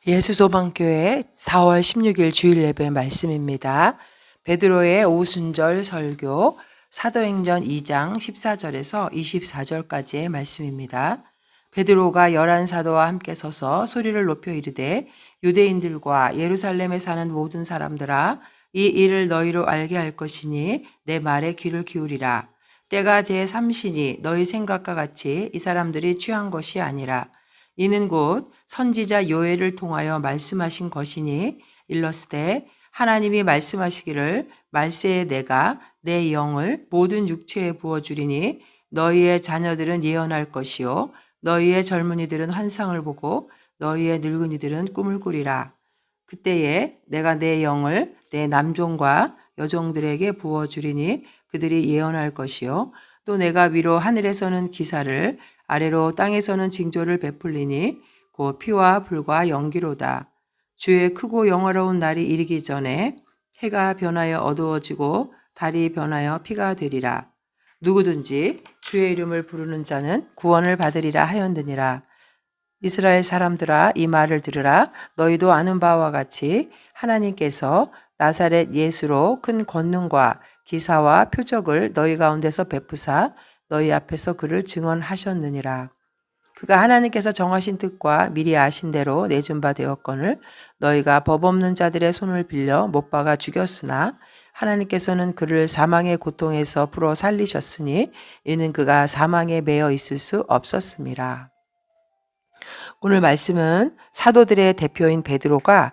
예수소망교회 4월 16일 주일 예배 말씀입니다. 베드로의 오순절 설교 사도행전 2장 14절에서 24절까지의 말씀입니다. 베드로가 11사도와 함께 서서 소리를 높여 이르되 유대인들과 예루살렘에 사는 모든 사람들아 이 일을 너희로 알게 할 것이니 내 말에 귀를 기울이라. 때가 제3시니 너희 생각과 같이 이 사람들이 취한 것이 아니라 이는 곧 선지자 요엘을 통하여 말씀하신 것이니 일러스되 하나님이 말씀하시기를 말세에 내가 내 영을 모든 육체에 부어주리니 너희의 자녀들은 예언할 것이요 너희의 젊은이들은 환상을 보고 너희의 늙은이들은 꿈을 꾸리라. 그때에 내가 내 영을 내 남종과 여종들에게 부어주리니 그들이 예언할 것이요 또 내가 위로 하늘에서는 기사를 아래로 땅에서는 징조를 베풀리니 곧 피와 불과 연기로다. 주의 크고 영화로운 날이 이르기 전에 해가 변하여 어두워지고 달이 변하여 피가 되리라. 누구든지 주의 이름을 부르는 자는 구원을 받으리라 하였느니라. 이스라엘 사람들아 이 말을 들으라. 너희도 아는 바와 같이 하나님께서 나사렛 예수로 큰 권능과 기사와 표적을 너희 가운데서 베푸사 너희 앞에서 그를 증언하셨느니라. 그가 하나님께서 정하신 뜻과 미리 아신 대로 내준 바 되었거늘 너희가 법 없는 자들의 손을 빌려 못 박아 죽였으나 하나님께서는 그를 사망의 고통에서 풀어 살리셨으니 이는 그가 사망에 매여 있을 수 없었음이라. 오늘 말씀은 사도들의 대표인 베드로가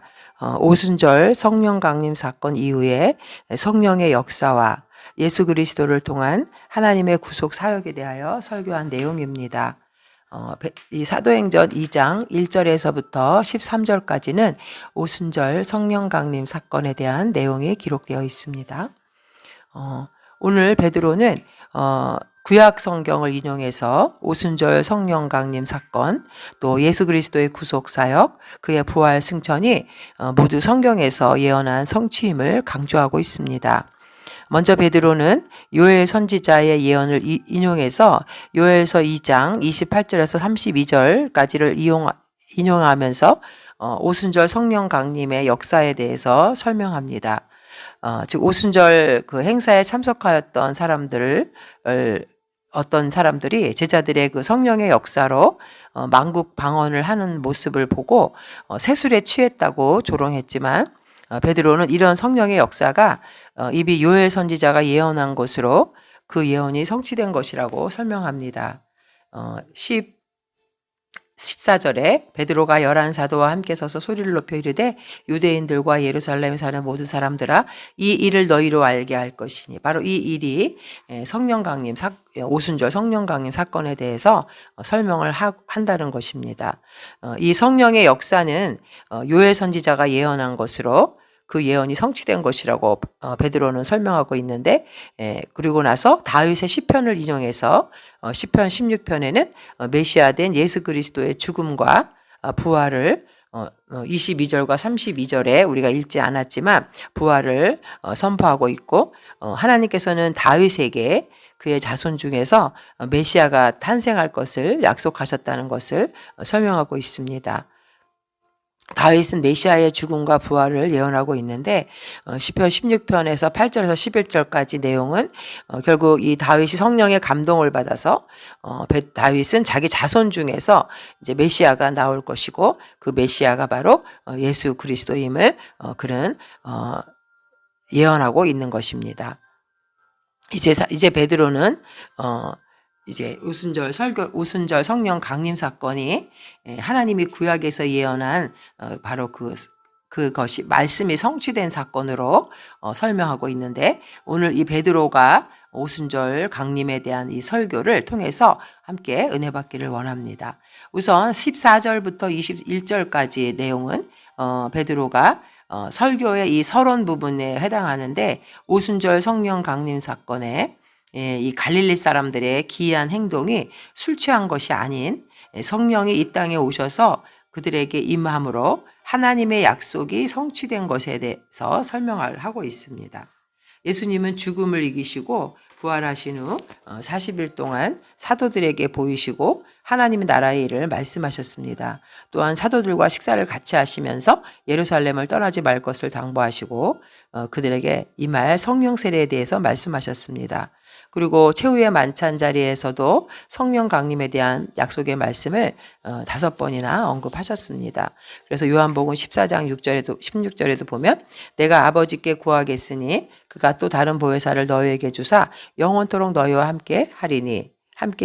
오순절 성령 강림 사건 이후에 성령의 역사와 예수 그리스도를 통한 하나님의 구속 사역에 대하여 설교한 내용입니다. 이 사도행전 2장 1절에서부터 13절까지는 오순절 성령 강림 사건에 대한 내용이 기록되어 있습니다. 오늘 베드로는 구약 성경을 인용해서 오순절 성령 강림 사건, 또 예수 그리스도의 구속 사역, 그의 부활 승천이 모두 성경에서 예언한 성취임을 강조하고 있습니다. 먼저 베드로는 요엘 선지자의 예언을 인용해서 요엘서 2장 28절에서 32절까지를 인용하면서 오순절 성령 강림의 역사에 대해서 설명합니다. 즉 오순절 그 행사에 참석하였던 어떤 사람들이 제자들의 그 성령의 역사로 만국 방언을 하는 모습을 보고 세술에 취했다고 조롱했지만 베드로는 이런 성령의 역사가 이미 요엘 선지자가 예언한 것으로 그 예언이 성취된 것이라고 설명합니다. 14절에 베드로가 11사도와 함께 서서 소리를 높여 이르되 유대인들과 예루살렘에 사는 모든 사람들아 이 일을 너희로 알게 할 것이니 바로 이 일이 성령 강림 오순절 성령 강림 사건에 대해서 설명을 한다는 것입니다. 이 성령의 역사는 요엘 선지자가 예언한 것으로 그 예언이 성취된 것이라고 베드로는 설명하고 있는데 그리고 나서 다윗의 시편을 인용해서 시편 16편에는 메시아된 예수 그리스도의 죽음과 부활을 22절과 32절에 우리가 읽지 않았지만 부활을 선포하고 있고 하나님께서는 다윗에게 그의 자손 중에서 메시아가 탄생할 것을 약속하셨다는 것을 설명하고 있습니다. 다윗은 메시아의 죽음과 부활을 예언하고 있는데 시편 16편에서 8절에서 11절까지 내용은 결국 이 다윗이 성령의 감동을 받아서 다윗은 자기 자손 중에서 이제 메시아가 나올 것이고 그 메시아가 바로 예수 그리스도임을 그는 예언하고 있는 것입니다. 이제 베드로는 이제 오순절 성령 강림 사건이 하나님이 구약에서 예언한 바로 그것이 말씀이 성취된 사건으로 설명하고 있는데 오늘 이 베드로가 오순절 강림에 대한 이 설교를 통해서 함께 은혜 받기를 원합니다. 우선 14절부터 21절까지의 내용은 베드로가 설교의 이 서론 부분에 해당하는데 오순절 성령 강림 사건에 이 갈릴리 사람들의 기이한 행동이 술 취한 것이 아닌 성령이 이 땅에 오셔서 그들에게 임함으로 하나님의 약속이 성취된 것에 대해서 설명을 하고 있습니다. 예수님은 죽음을 이기시고 부활하신 후 40일 동안 사도들에게 보이시고 하나님의 나라의 일을 말씀하셨습니다. 또한 사도들과 식사를 같이 하시면서 예루살렘을 떠나지 말 것을 당부하시고 그들에게 임할 성령 세례에 대해서 말씀하셨습니다. 그리고 최후의 만찬 자리에서도 성령 강림에 대한 약속의 말씀을 5번이나 언급하셨습니다. 그래서 요한복음 14장 16절에도 보면 내가 아버지께 구하겠으니 그가 또 다른 보혜사를 너희에게 주사 영원토록 너희와 함께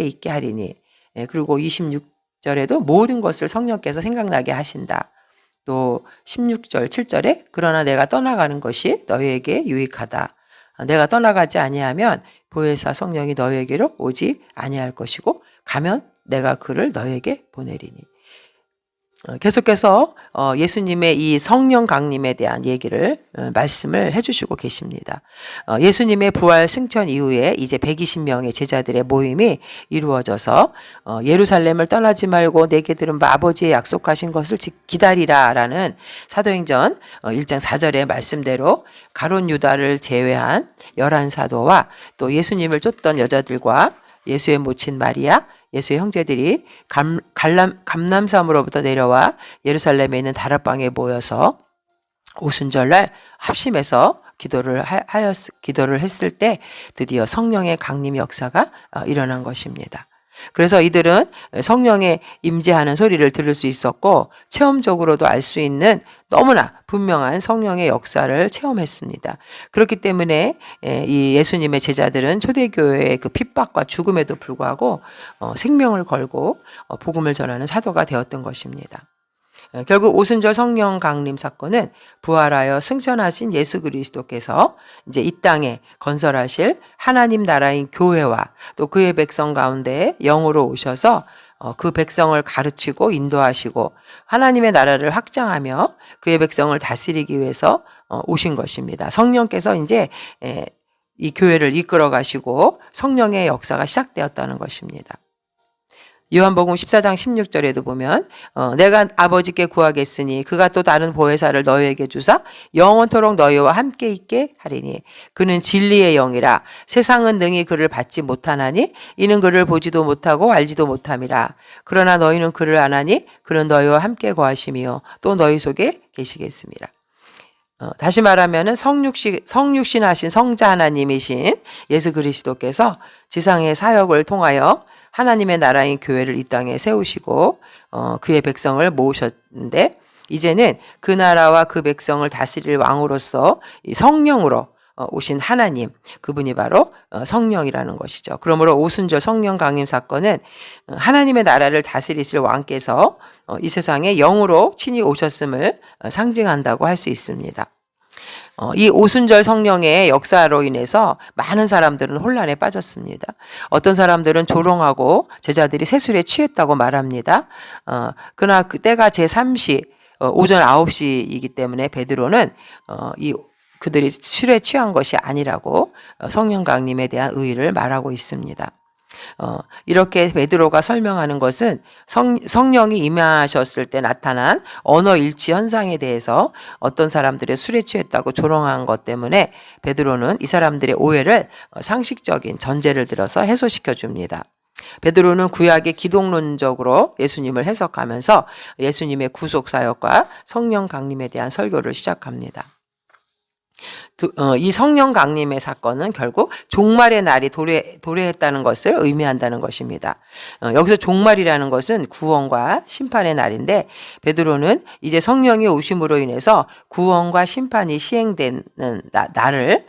있게 하리니. 그리고 26절에도 모든 것을 성령께서 생각나게 하신다. 또 16절 7절에 그러나 내가 떠나가는 것이 너희에게 유익하다. 내가 떠나가지 아니하면 보혜사 성령이 너희에게로 오지 아니할 것이고 가면 내가 그를 너희에게 보내리니. 계속해서 예수님의 이 성령 강림에 대한 얘기를 말씀을 해주시고 계십니다. 예수님의 부활 승천 이후에 이제 120명의 제자들의 모임이 이루어져서 예루살렘을 떠나지 말고 내게 들은 바 아버지의 약속하신 것을 기다리라라는 사도행전 1장 4절의 말씀대로 가룟 유다를 제외한 11사도와 또 예수님을 쫓던 여자들과 예수의 모친 마리아, 예수의 형제들이 감람산으로부터 내려와 예루살렘에 있는 다락방에 모여서 오순절날 합심해서 기도를 했을 때 드디어 성령의 강림 역사가 일어난 것입니다. 그래서 이들은 성령의 임재하는 소리를 들을 수 있었고 체험적으로도 알 수 있는 너무나 분명한 성령의 역사를 체험했습니다. 그렇기 때문에 이 예수님의 제자들은 초대교회의 그 핍박과 죽음에도 불구하고 생명을 걸고 복음을 전하는 사도가 되었던 것입니다. 결국 오순절 성령 강림 사건은 부활하여 승천하신 예수 그리스도께서 이제 이 땅에 건설하실 하나님 나라인 교회와 또 그의 백성 가운데 영으로 오셔서 그 백성을 가르치고 인도하시고 하나님의 나라를 확장하며 그의 백성을 다스리기 위해서 오신 것입니다. 성령께서 이제 이 교회를 이끌어 가시고 성령의 역사가 시작되었다는 것입니다. 요한복음 14장 16절에도 보면 내가 아버지께 구하겠으니 그가 또 다른 보혜사를 너희에게 주사 영원토록 너희와 함께 있게 하리니 그는 진리의 영이라 세상은 능히 그를 받지 못하나니 이는 그를 보지도 못하고 알지도 못함이라 그러나 너희는 그를 아나니 그는 너희와 함께 거하시며 또 너희 속에 계시겠습니다. 다시 말하면 성육신 하신 성자 하나님이신 예수 그리스도께서 지상의 사역을 통하여 하나님의 나라인 교회를 이 땅에 세우시고 그의 백성을 모으셨는데 이제는 그 나라와 그 백성을 다스릴 왕으로서 성령으로 오신 하나님, 그분이 바로 성령이라는 것이죠. 그러므로 오순절 성령 강림 사건은 하나님의 나라를 다스리실 왕께서 이 세상에 영으로 친히 오셨음을 상징한다고 할 수 있습니다. 이 오순절 성령의 역사로 인해서 많은 사람들은 혼란에 빠졌습니다. 어떤 사람들은 조롱하고 제자들이 세술에 취했다고 말합니다. 그러나 그때가 제3시 오전 9시이기 때문에 베드로는 그들이 술에 취한 것이 아니라고 성령 강림에 대한 의의를 말하고 있습니다. 이렇게 베드로가 설명하는 것은 성령이 임하셨을 때 나타난 언어 일치 현상에 대해서 어떤 사람들의 술에 취했다고 조롱한 것 때문에 베드로는 이 사람들의 오해를 상식적인 전제를 들어서 해소시켜 줍니다. 베드로는 구약의 기독론적으로 예수님을 해석하면서 예수님의 구속 사역과 성령 강림에 대한 설교를 시작합니다. 이 성령 강림의 사건은 결국 종말의 날이 도래했다는 것을 의미한다는 것입니다. 여기서 종말이라는 것은 구원과 심판의 날인데 베드로는 이제 성령이 오심으로 인해서 구원과 심판이 시행되는 날을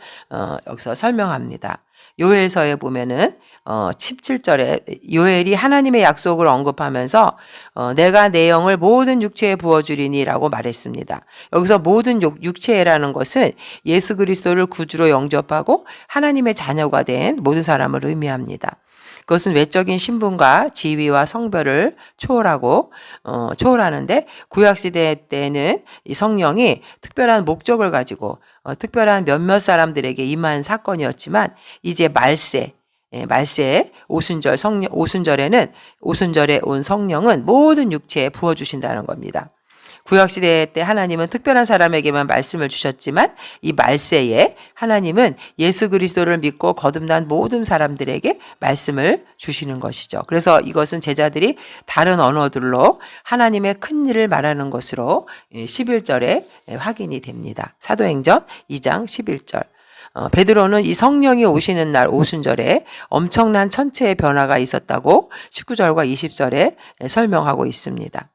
여기서 설명합니다. 요엘서에 보면은 17절에 요엘이 하나님의 약속을 언급하면서 내가 내 영을 모든 육체에 부어주리니 라고 말했습니다. 여기서 모든 육체라는 것은 예수 그리스도를 구주로 영접하고 하나님의 자녀가 된 모든 사람을 의미합니다. 그것은 외적인 신분과 지위와 성별을 초월하는데 구약시대 때는 이 성령이 특별한 목적을 가지고 특별한 몇몇 사람들에게 임한 사건이었지만 이제 말세 오순절에는 오순절에 온 성령은 모든 육체에 부어주신다는 겁니다. 구약시대 때 하나님은 특별한 사람에게만 말씀을 주셨지만 이 말세에 하나님은 예수 그리스도를 믿고 거듭난 모든 사람들에게 말씀을 주시는 것이죠. 그래서 이것은 제자들이 다른 언어들로 하나님의 큰 일을 말하는 것으로 11절에 확인이 됩니다. 사도행전 2장 11절. 베드로는 이 성령이 오시는 날 오순절에 엄청난 천체의 변화가 있었다고 19절과 20절에 설명하고 있습니다.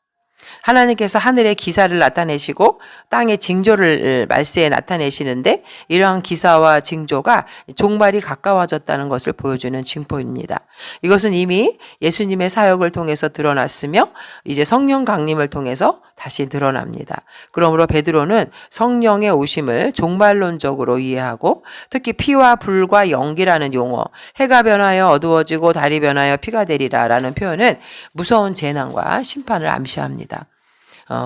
하나님께서 하늘의 기사를 나타내시고 땅의 징조를 말세에 나타내시는데 이러한 기사와 징조가 종말이 가까워졌다는 것을 보여주는 징표입니다. 이것은 이미 예수님의 사역을 통해서 드러났으며 이제 성령 강림을 통해서 다시 드러납니다. 그러므로 베드로는 성령의 오심을 종말론적으로 이해하고 특히 피와 불과 연기라는 용어, 해가 변하여 어두워지고 달이 변하여 피가 되리라 라는 표현은 무서운 재난과 심판을 암시합니다.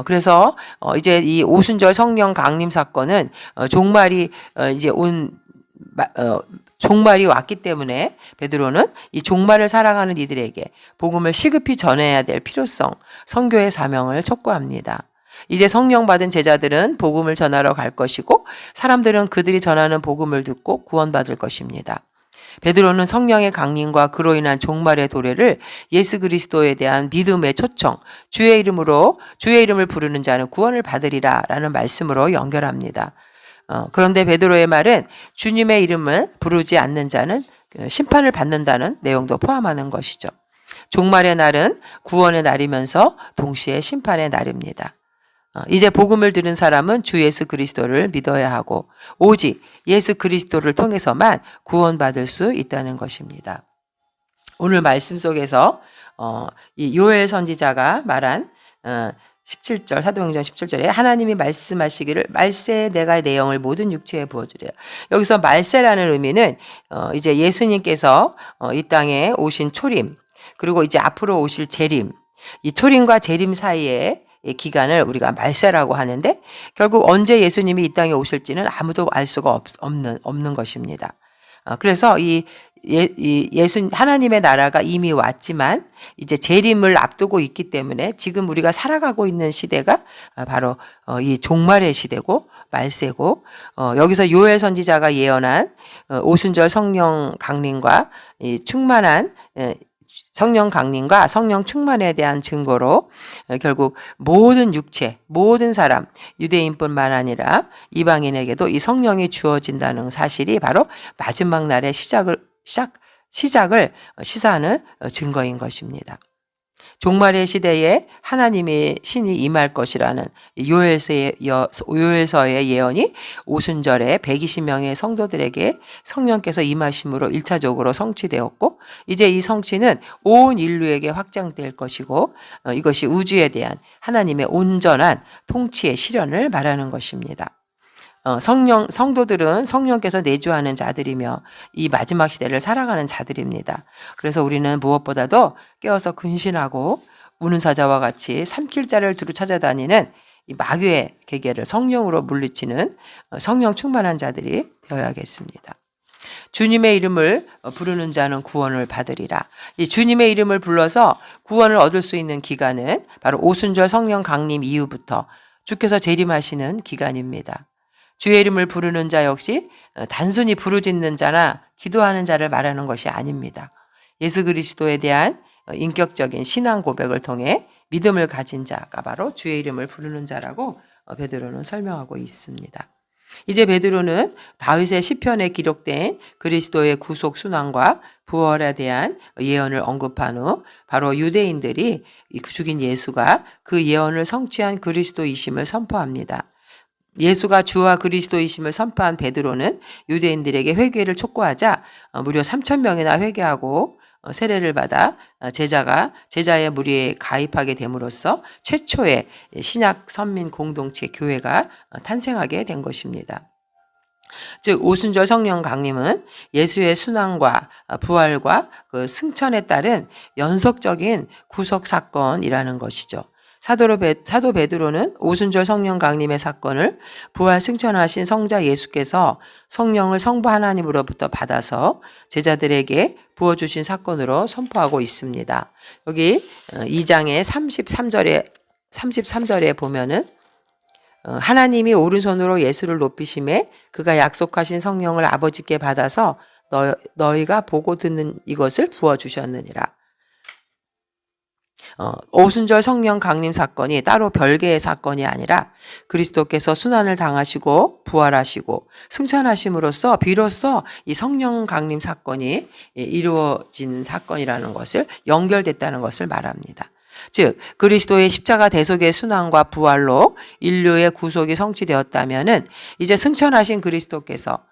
그래서 이제 이 오순절 성령 강림 사건은 종말이 이제 종말이 왔기 때문에 베드로는 이 종말을 살아가는 이들에게 복음을 시급히 전해야 될 필요성, 선교의 사명을 촉구합니다. 이제 성령 받은 제자들은 복음을 전하러 갈 것이고 사람들은 그들이 전하는 복음을 듣고 구원받을 것입니다. 베드로는 성령의 강림과 그로 인한 종말의 도래를 예수 그리스도에 대한 믿음의 초청, 주의 이름을 부르는 자는 구원을 받으리라 라는 말씀으로 연결합니다. 그런데 베드로의 말은 주님의 이름을 부르지 않는 자는 심판을 받는다는 내용도 포함하는 것이죠. 종말의 날은 구원의 날이면서 동시에 심판의 날입니다. 이제 복음을 들은 사람은 주 예수 그리스도를 믿어야 하고 오직 예수 그리스도를 통해서만 구원받을 수 있다는 것입니다. 오늘 말씀 속에서 이 요엘 선지자가 말한 17절 사도행전 17절에 하나님이 말씀하시기를 말세에 내가 내 영을 모든 육체에 부어주리라. 여기서 말세라는 의미는 이제 예수님께서 이 땅에 오신 초림 그리고 이제 앞으로 오실 재림, 이 초림과 재림 사이에 기간을 우리가 말세라고 하는데 결국 언제 예수님이 이 땅에 오실지는 아무도 알 수가 없는 것입니다. 그래서 하나님의 나라가 이미 왔지만 이제 재림을 앞두고 있기 때문에 지금 우리가 살아가고 있는 시대가 바로 이 종말의 시대고 말세고 여기서 요엘 선지자가 예언한 오순절 성령 강림과 이 충만한 성령 강림과 성령 충만에 대한 증거로 결국 모든 육체, 모든 사람, 유대인뿐만 아니라 이방인에게도 이 성령이 주어진다는 사실이 바로 마지막 날의 시작을 시사하는 증거인 것입니다. 종말의 시대에 하나님의 신이 임할 것이라는 요엘서의 예언이 오순절에 120명의 성도들에게 성령께서 임하심으로 1차적으로 성취되었고 이제 이 성취는 온 인류에게 확장될 것이고 이것이 우주에 대한 하나님의 온전한 통치의 실현을 말하는 것입니다. 성도들은 성령께서 내주하는 자들이며 이 마지막 시대를 살아가는 자들입니다. 그래서 우리는 무엇보다도 깨어서 근신하고 우는 사자와 같이 삼킬 자를 두루 찾아다니는 이 마귀의 계계를 성령으로 물리치는 성령 충만한 자들이 되어야겠습니다. 주님의 이름을 부르는 자는 구원을 받으리라. 이 주님의 이름을 불러서 구원을 얻을 수 있는 기간은 바로 오순절 성령 강림 이후부터 주께서 재림하시는 기간입니다. 주의 이름을 부르는 자 역시 단순히 부르짖는 자나 기도하는 자를 말하는 것이 아닙니다. 예수 그리스도에 대한 인격적인 신앙 고백을 통해 믿음을 가진 자가 바로 주의 이름을 부르는 자라고 베드로는 설명하고 있습니다. 이제 베드로는 다윗의 시편에 기록된 그리스도의 구속 순환과 부활에 대한 예언을 언급한 후 바로 유대인들이 죽인 예수가 그 예언을 성취한 그리스도이심을 선포합니다. 예수가 주와 그리스도이심을 선포한 베드로는 유대인들에게 회개를 촉구하자 무려 3,000명이나 회개하고 세례를 받아 제자의 무리에 가입하게 됨으로써 최초의 신약 선민 공동체 교회가 탄생하게 된 것입니다. 즉 오순절 성령 강림은 예수의 순환과 부활과 그 승천에 따른 연속적인 구속 사건이라는 것이죠. 사도 베드로는 오순절 성령 강림의 사건을 부활 승천하신 성자 예수께서 성령을 성부 하나님으로부터 받아서 제자들에게 부어주신 사건으로 선포하고 있습니다. 여기 2장의 33절에 33절에 보면은 하나님이 오른손으로 예수를 높이심에 그가 약속하신 성령을 아버지께 받아서 너희가 보고 듣는 이것을 부어주셨느니라. 오순절 성령 강림 사건이 따로 별개의 사건이 아니라 그리스도께서 순환을 당하시고 부활하시고 승천하심으로써 비로소 이 성령 강림 사건이 이루어진 사건이라는 것을 연결됐다는 것을 말합니다. 즉 그리스도의 십자가 대속의 순환과 부활로 인류의 구속이 성취되었다면은 이제 승천하신 그리스도께서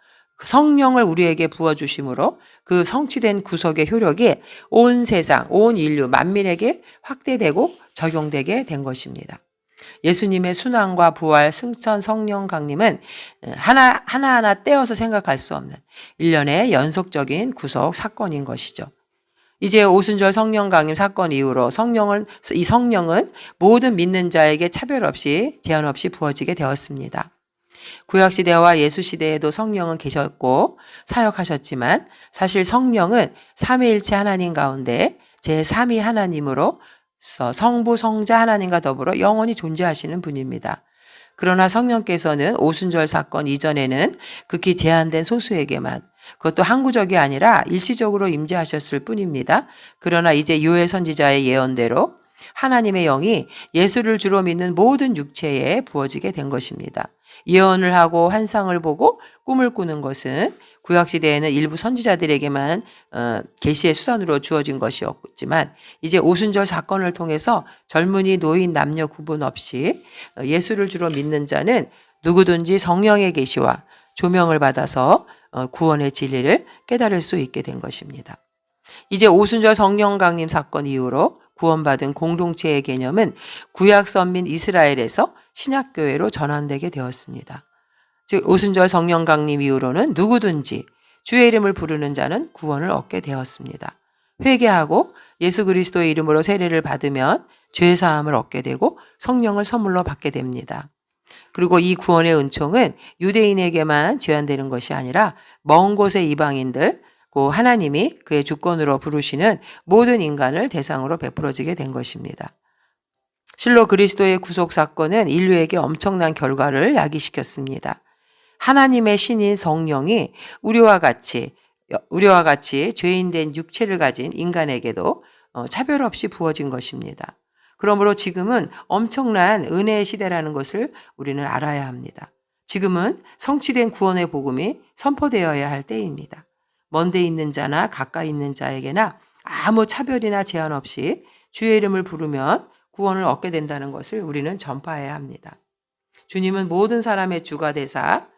성령을 우리에게 부어주심으로 그 성취된 구속의 효력이 온 세상, 온 인류, 만민에게 확대되고 적용되게 된 것입니다. 예수님의 순환과 부활, 승천, 성령 강림은 하나하나 떼어서 생각할 수 없는 일련의 연속적인 구속 사건인 것이죠. 이제 오순절 성령 강림 사건 이후로 이 성령은 모든 믿는 자에게 차별 없이 제한 없이 부어지게 되었습니다. 구약시대와 예수시대에도 성령은 계셨고 사역하셨지만 사실 성령은 삼위일체 하나님 가운데 제3위 하나님으로서 성부, 성자 하나님과 더불어 영원히 존재하시는 분입니다. 그러나 성령께서는 오순절 사건 이전에는 극히 제한된 소수에게만, 그것도 항구적이 아니라 일시적으로 임재하셨을 뿐입니다. 그러나 이제 요엘 선지자의 예언대로 하나님의 영이 예수를 주로 믿는 모든 육체에 부어지게 된 것입니다. 예언을 하고 환상을 보고 꿈을 꾸는 것은 구약시대에는 일부 선지자들에게만 계시의 수단으로 주어진 것이었지만 이제 오순절 사건을 통해서 젊은이, 노인, 남녀 구분 없이 예수를 주로 믿는 자는 누구든지 성령의 계시와 조명을 받아서 구원의 진리를 깨달을 수 있게 된 것입니다. 이제 오순절 성령 강림 사건 이후로 구원받은 공동체의 개념은 구약 선민 이스라엘에서 신약교회로 전환되게 되었습니다. 즉 오순절 성령 강림 이후로는 누구든지 주의 이름을 부르는 자는 구원을 얻게 되었습니다. 회개하고 예수 그리스도의 이름으로 세례를 받으면 죄 사함을 얻게 되고 성령을 선물로 받게 됩니다. 그리고 이 구원의 은총은 유대인에게만 제한되는 것이 아니라 먼 곳의 이방인들, 하나님이 그의 주권으로 부르시는 모든 인간을 대상으로 베풀어지게 된 것입니다. 실로 그리스도의 구속 사건은 인류에게 엄청난 결과를 야기시켰습니다. 하나님의 신인 성령이 우리와 같이 죄인된 육체를 가진 인간에게도 차별 없이 부어진 것입니다. 그러므로 지금은 엄청난 은혜의 시대라는 것을 우리는 알아야 합니다. 지금은 성취된 구원의 복음이 선포되어야 할 때입니다. 먼데 있는 자나 가까이 있는 자에게나 아무 차별이나 제한 없이 주의 이름을 부르면 구원을 얻게 된다는 것을 우리는 전파해야 합니다. 주님은 모든 사람의 주가 되사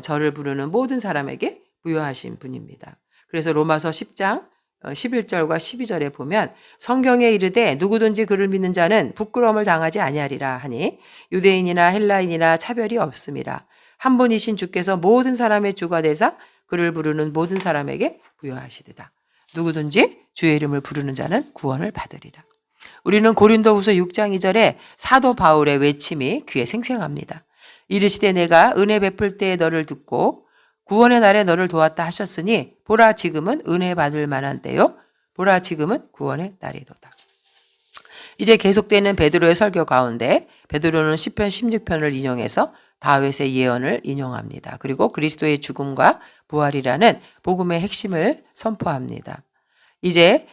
저를 부르는 모든 사람에게 부여하신 분입니다. 그래서 로마서 10장 11절과 12절에 보면 성경에 이르되 누구든지 그를 믿는 자는 부끄러움을 당하지 아니하리라 하니 유대인이나 헬라인이나 차별이 없음이라. 한 분이신 주께서 모든 사람의 주가 되사 그를 부르는 모든 사람에게 부여하시리다. 누구든지 주의 이름을 부르는 자는 구원을 받으리라. 우리는 고린도후서 6장 2절에 사도 바울의 외침이 귀에 생생합니다. 이르시되 내가 은혜 베풀 때에 너를 듣고 구원의 날에 너를 도왔다 하셨으니 보라 지금은 은혜 받을 만한 때요 보라 지금은 구원의 날이도다. 이제 계속되는 베드로의 설교 가운데 베드로는 시편 16편을 인용해서 다윗의 예언을 인용합니다. 그리고 그리스도의 죽음과 부활이라는 복음의 핵심을 선포합니다. 이제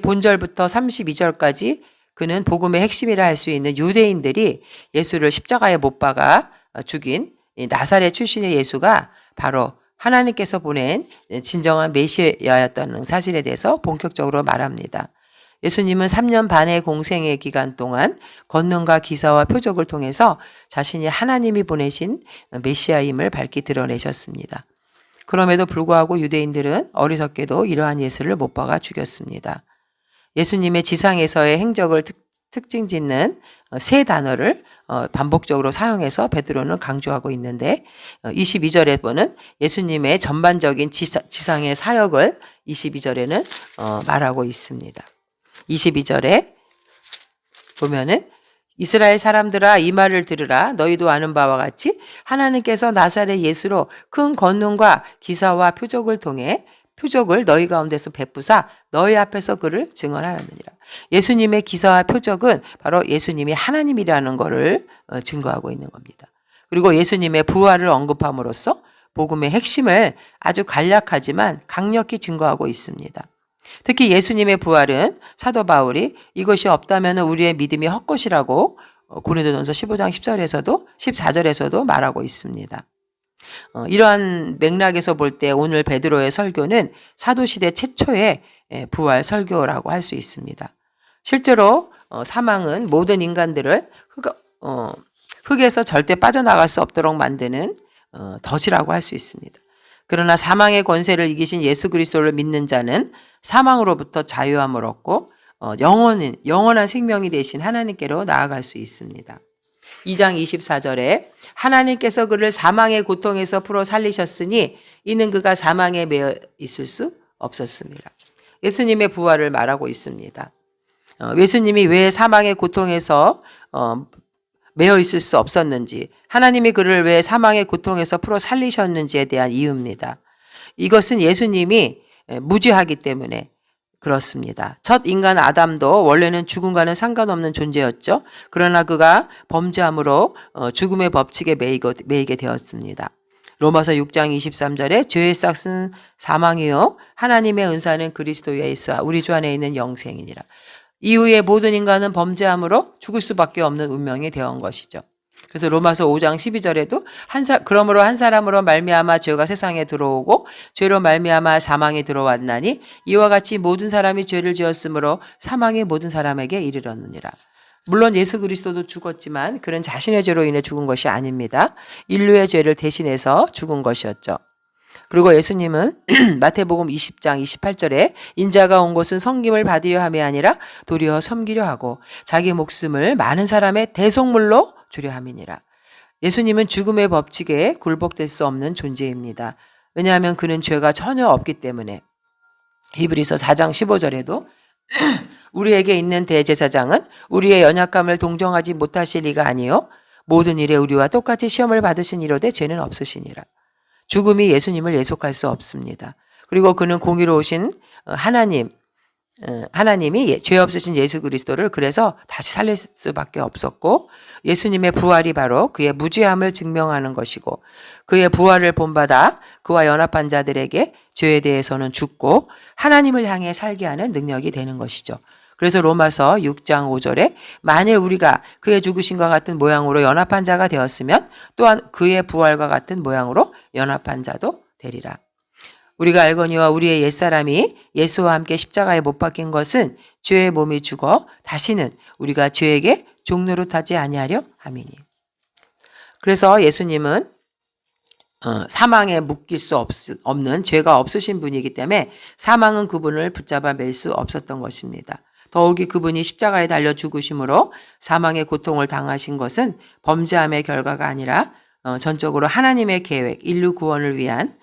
본절부터 32절까지 그는 복음의 핵심이라 할 수 있는 유대인들이 예수를 십자가에 못 박아 죽인 나사렛 출신의 예수가 바로 하나님께서 보낸 진정한 메시아였다는 사실에 대해서 본격적으로 말합니다. 예수님은 3년 반의 공생의 기간 동안 권능과 기사와 표적을 통해서 자신이 하나님이 보내신 메시아임을 밝히 드러내셨습니다. 그럼에도 불구하고 유대인들은 어리석게도 이러한 예수를 못 박아 죽였습니다. 예수님의 지상에서의 행적을 특징 짓는 세 단어를 반복적으로 사용해서 베드로는 강조하고 있는데 22절에 보는 예수님의 전반적인 지상의 사역을 22절에는 말하고 있습니다. 22절에 보면은 이스라엘 사람들아 이 말을 들으라. 너희도 아는 바와 같이 하나님께서 나사렛 예수로 큰 권능과 기사와 표적을 통해 표적을 너희 가운데서 베푸사 너희 앞에서 그를 증언하였느니라. 예수님의 기사와 표적은 바로 예수님이 하나님이라는 것을 증거하고 있는 겁니다. 그리고 예수님의 부활을 언급함으로써 복음의 핵심을 아주 간략하지만 강력히 증거하고 있습니다. 특히 예수님의 부활은 사도 바울이 이것이 없다면 우리의 믿음이 헛것이라고 고린도전서 15장 10절에서도 14절에서도 말하고 있습니다. 이러한 맥락에서 볼 때 오늘 베드로의 설교는 사도시대 최초의 부활 설교라고 할 수 있습니다. 실제로 사망은 모든 인간들을 흙에서 절대 빠져나갈 수 없도록 만드는 덫이라고 할 수 있습니다. 그러나 사망의 권세를 이기신 예수 그리스도를 믿는 자는 사망으로부터 자유함을 얻고 영원한 생명이 되신 하나님께로 나아갈 수 있습니다. 2장 24절에 하나님께서 그를 사망의 고통에서 풀어 살리셨으니 이는 그가 사망에 매여 있을 수 없었습니다. 예수님의 부활을 말하고 있습니다. 예수님이 왜 사망의 고통에서 매여 있을 수 없었는지, 하나님이 그를 왜 사망의 고통에서 풀어 살리셨는지에 대한 이유입니다. 이것은 예수님이 무죄하기 때문에 그렇습니다. 첫 인간 아담도 원래는 죽음과는 상관없는 존재였죠. 그러나 그가 범죄함으로 죽음의 법칙에 매이게 되었습니다. 로마서 6장 23절에 죄의 싹은 사망이요 하나님의 은사는 그리스도 예수와 우리 주 안에 있는 영생이니라. 이후에 모든 인간은 범죄함으로 죽을 수밖에 없는 운명이 되어온 것이죠. 그래서 로마서 5장 12절에도 그러므로 한 사람으로 말미암아 죄가 세상에 들어오고 죄로 말미암아 사망이 들어왔나니 이와 같이 모든 사람이 죄를 지었으므로 사망이 모든 사람에게 이르렀느니라. 물론 예수 그리스도도 죽었지만 그는 자신의 죄로 인해 죽은 것이 아닙니다. 인류의 죄를 대신해서 죽은 것이었죠. 그리고 예수님은 마태복음 20장 28절에 인자가 온 곳은 섬김을 받으려 함이 아니라 도리어 섬기려 하고 자기 목숨을 많은 사람의 대속물로 주려 함이니라. 예수님은 죽음의 법칙에 굴복될 수 없는 존재입니다. 왜냐하면 그는 죄가 전혀 없기 때문에. 히브리서 4장 15절에도 우리에게 있는 대제사장은 우리의 연약함을 동정하지 못하실 리가 아니요 모든 일에 우리와 똑같이 시험을 받으신 이로되 죄는 없으시니라. 죽음이 예수님을 예속할 수 없습니다. 그리고 그는 공의로우신 하나님이 죄 없으신 예수 그리스도를 그래서 다시 살릴 수밖에 없었고 예수님의 부활이 바로 그의 무죄함을 증명하는 것이고 그의 부활을 본받아 그와 연합한 자들에게 죄에 대해서는 죽고 하나님을 향해 살게 하는 능력이 되는 것이죠. 그래서 로마서 6장 5절에 만일 우리가 그의 죽으심과 같은 모양으로 연합한 자가 되었으면 또한 그의 부활과 같은 모양으로 연합한 자도 되리라. 우리가 알거니와 우리의 옛사람이 예수와 함께 십자가에 못 박힌 것은 죄의 몸이 죽어 다시는 우리가 죄에게 종노릇하지 아니하려 함이니. 그래서 예수님은 사망에 묶일 수 없는 죄가 없으신 분이기 때문에 사망은 그분을 붙잡아 맬 수 없었던 것입니다. 더욱이 그분이 십자가에 달려 죽으심으로 사망의 고통을 당하신 것은 범죄함의 결과가 아니라 전적으로 하나님의 계획, 인류 구원을 위한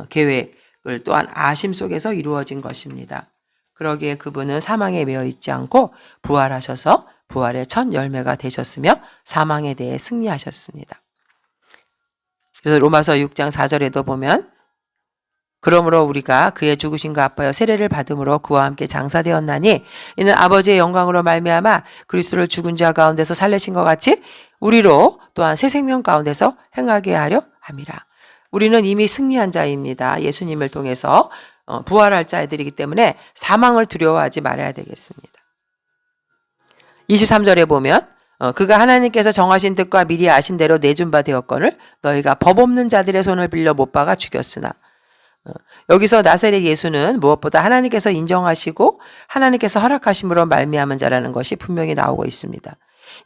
계획을 또한 아심 속에서 이루어진 것입니다. 그러기에 그분은 사망에 매여 있지 않고 부활하셔서 부활의 첫 열매가 되셨으며 사망에 대해 승리하셨습니다. 그래서 로마서 6장 4절에도 보면 그러므로 우리가 그의 죽으심과 아파여 세례를 받음으로 그와 함께 장사되었나니 이는 아버지의 영광으로 말미암아 그리스도를 죽은 자 가운데서 살리신 것 같이 우리로 또한 새 생명 가운데서 행하게 하려 함이라. 우리는 이미 승리한 자입니다. 예수님을 통해서 부활할 자들이기 때문에 사망을 두려워하지 말아야 되겠습니다. 23절에 보면 그가 하나님께서 정하신 뜻과 미리 아신 대로 내준 바 되었거늘 너희가 법 없는 자들의 손을 빌려 못 박아 죽였으나 여기서 나사렛 예수는 무엇보다 하나님께서 인정하시고 하나님께서 허락하심으로 말미암은 자라는 것이 분명히 나오고 있습니다.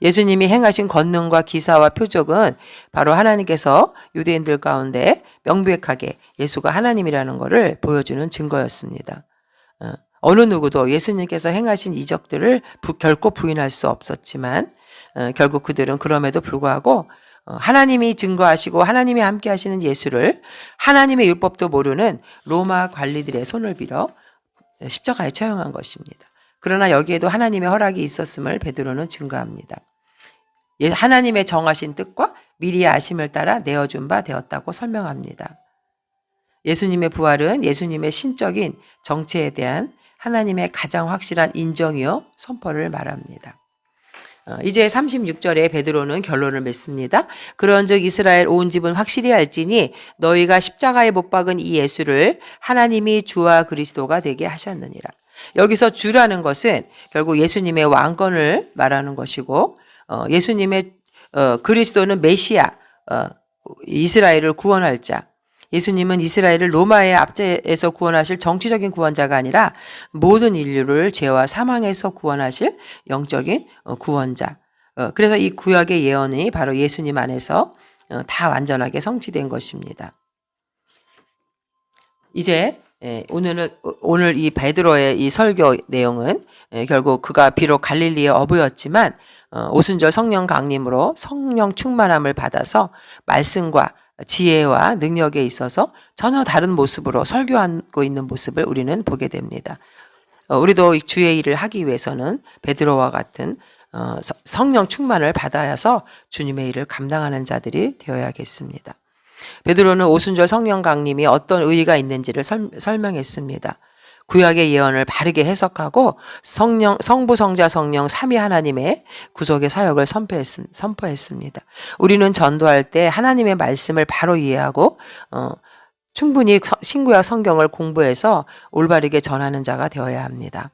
예수님이 행하신 권능과 기사와 표적은 바로 하나님께서 유대인들 가운데 명백하게 예수가 하나님이라는 것을 보여주는 증거였습니다. 어느 누구도 예수님께서 행하신 이적들을 결코 부인할 수 없었지만 결국 그들은 그럼에도 불구하고 하나님이 증거하시고 하나님이 함께 하시는 예수를 하나님의 율법도 모르는 로마 관리들의 손을 빌어 십자가에 처형한 것입니다. 그러나 여기에도 하나님의 허락이 있었음을 베드로는 증거합니다. 하나님의 정하신 뜻과 미리 아심을 따라 내어준 바 되었다고 설명합니다. 예수님의 부활은 예수님의 신적인 정체에 대한 하나님의 가장 확실한 인정이요 선포를 말합니다. 이제 36절에 베드로는 결론을 맺습니다. 그런즉 이스라엘 온 집은 확실히 알지니 너희가 십자가에 못 박은 이 예수를 하나님이 주와 그리스도가 되게 하셨느니라. 여기서 주라는 것은 결국 예수님의 왕권을 말하는 것이고 예수님의 그리스도는 메시아, 이스라엘을 구원할 자. 예수님은 이스라엘을 로마의 압제에서 구원하실 정치적인 구원자가 아니라 모든 인류를 죄와 사망에서 구원하실 영적인 구원자. 그래서 이 구약의 예언이 바로 예수님 안에서 다 완전하게 성취된 것입니다. 이제 오늘 이 베드로의 이 설교 내용은 결국 그가 비록 갈릴리의 어부였지만 오순절 성령 강림으로 성령 충만함을 받아서 말씀과 지혜와 능력에 있어서 전혀 다른 모습으로 설교하고 있는 모습을 우리는 보게 됩니다. 우리도 주의 일을 하기 위해서는 베드로와 같은 성령 충만을 받아야서 주님의 일을 감당하는 자들이 되어야겠습니다. 베드로는 오순절 성령 강림이 어떤 의의가 있는지를 설명했습니다. 구약의 예언을 바르게 해석하고 성부, 성자, 성령 삼위 하나님의 구속의 사역을 선포했습니다. 우리는 전도할 때 하나님의 말씀을 바로 이해하고 충분히 신구약 성경을 공부해서 올바르게 전하는 자가 되어야 합니다.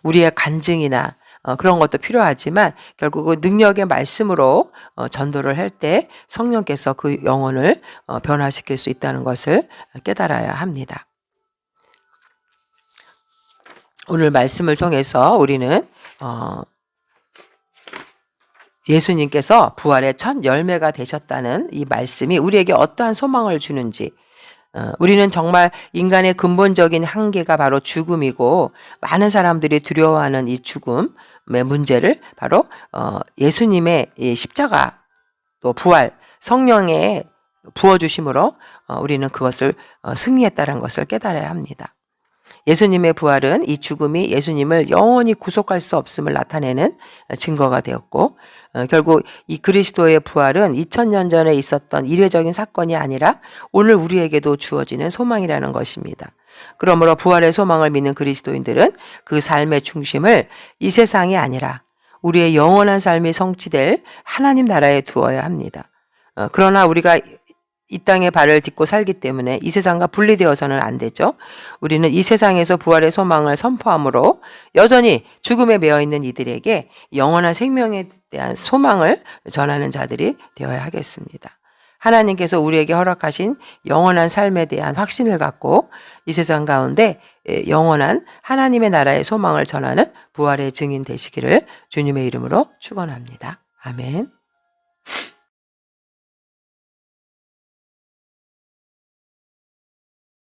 우리의 간증이나 그런 것도 필요하지만 결국은 능력의 말씀으로 전도를 할 때 성령께서 그 영혼을 변화시킬 수 있다는 것을 깨달아야 합니다. 오늘 말씀을 통해서 우리는 예수님께서 부활의 첫 열매가 되셨다는 이 말씀이 우리에게 어떠한 소망을 주는지, 우리는 정말 인간의 근본적인 한계가 바로 죽음이고 많은 사람들이 두려워하는 이 죽음의 문제를 바로 예수님의 이 십자가 또 부활 성령의 부어주심으로 우리는 그것을 승리했다는 것을 깨달아야 합니다. 예수님의 부활은 이 죽음이 예수님을 영원히 구속할 수 없음을 나타내는 증거가 되었고 결국 이 그리스도의 부활은 2000년 전에 있었던 일회적인 사건이 아니라 오늘 우리에게도 주어지는 소망이라는 것입니다. 그러므로 부활의 소망을 믿는 그리스도인들은 그 삶의 중심을 이 세상이 아니라 우리의 영원한 삶이 성취될 하나님 나라에 두어야 합니다. 그러나 우리가 이 땅에 발을 딛고 살기 때문에 이 세상과 분리되어서는 안 되죠. 우리는 이 세상에서 부활의 소망을 선포함으로 여전히 죽음에 매여 있는 이들에게 영원한 생명에 대한 소망을 전하는 자들이 되어야 하겠습니다. 하나님께서 우리에게 허락하신 영원한 삶에 대한 확신을 갖고 이 세상 가운데 영원한 하나님의 나라의 소망을 전하는 부활의 증인 되시기를 주님의 이름으로 축원합니다. 아멘.